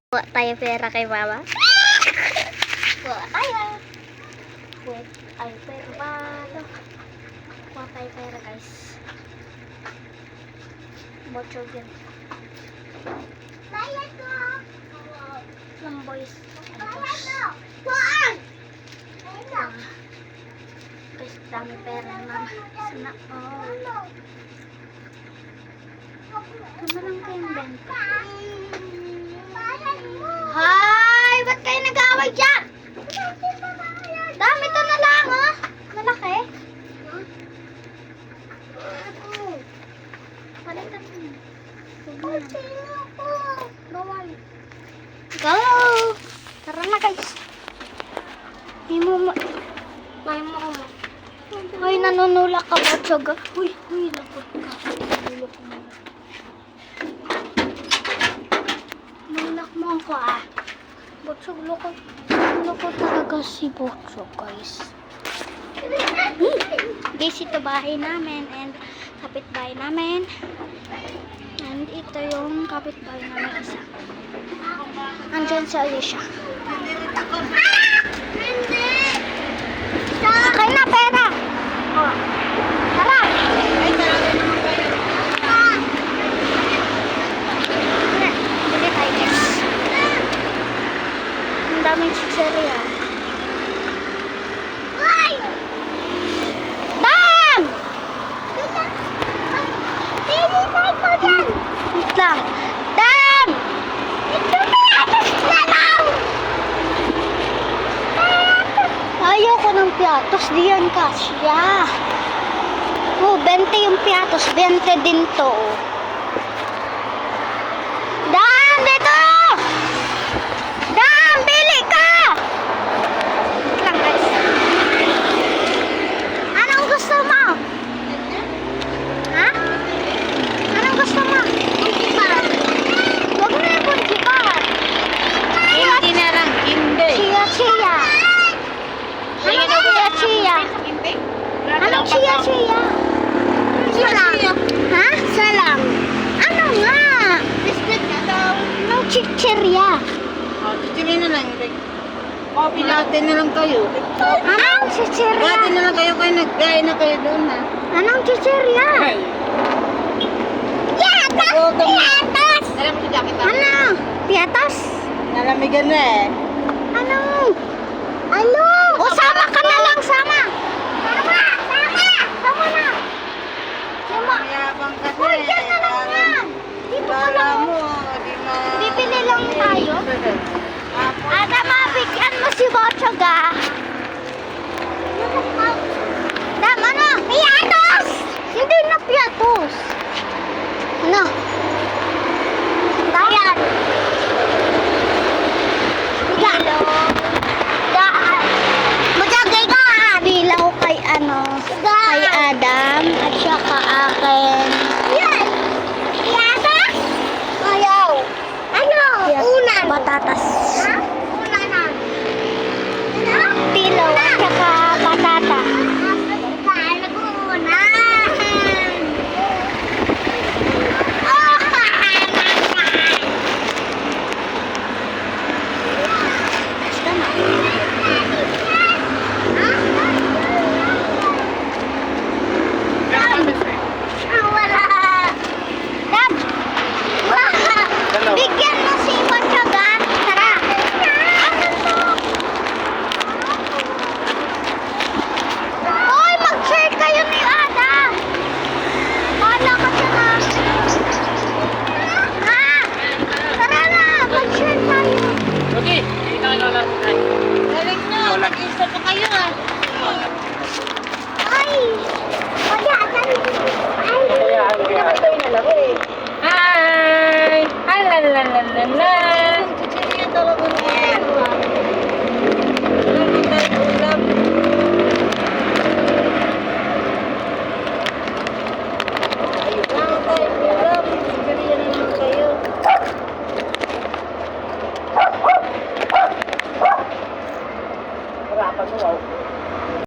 Kuha tayo pera kay mama. Kuha tayo. Kuha tayo pera. Kuha tayo pera, guys. Bocho din. Bayad ko. Ng boys. Bayad ko. Kuhaan. Guys, dami pera na mama. Sana all. Ano lang kayong benta? Hi! Ba't kayo nag-aaway dyan? Dami to na lang, ha? Malaki. Palitan mo. Bawal. Go! Tara na, guys. May mo. Ay, nanunulak ka ba, Tiyaga? Uy, lapot ka. Nulok mo. Nulak mo ako, ah. Botsog, loko talaga si Botsog, guys. Guys, ito bahay namin and kapitbahay namin. And ito yung kapitbahay namin isa. Andyan si Alicia. Sakay na pera. Oh. Tara. Bili tayo, guys. Ang daming chicheria. Bang! Pili tayo po dyan. Wait lang. Bang! Ito na lang. Ayoko ng piatos. Diyan kasya. Oh, 20 yung piatos. 20 din to. Dan! Dito! Dan! Bili ka! Wait lang, guys. Anong gusto mo? Ha? Anong gusto mo? Bunjibar. Huwag na yung bunjibar. Hindi na lang, hindi. Chia. Anong chia? Anong chia? Salang. Ha? Salang. Ano nga? Biscuit na daw. Anong chicheria? Oh, chichirin na lang. Coffee latte na lang kayo. Anong chicheria? Latte na lang kayo nag-gaya na kayo doon ha. Anong chicheria? Piatos! Alam mo si Jackie pa? Ano? Piatos? Nalamigan na eh. Ano? Ano? O, sama ka na lang, sama. Sama na. Sama. Mayabang kasi. Uy, yan na lang yan. Dito ka Kala lang. mo, di ma... Bibili lang tayo. Ada, mabigyan mo si Botsog, ah. Dam, ano? Piatos! Hindi na piatos. Ano? Ayan. Dilaw. Magagay ka, ah. Dilaw kay ano? Kay Adam at saka akin. Yan. Piatos? Ayaw. Ano? Unan. Batatas. Ha?